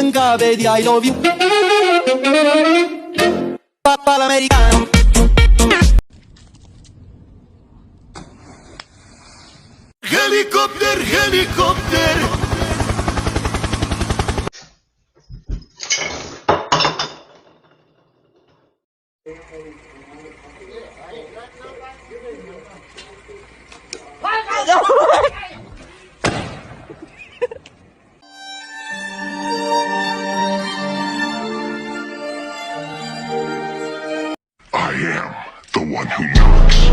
nunca vedi I love you. Papà l'americano. Helikopter, helikopter. I am the one who knocks.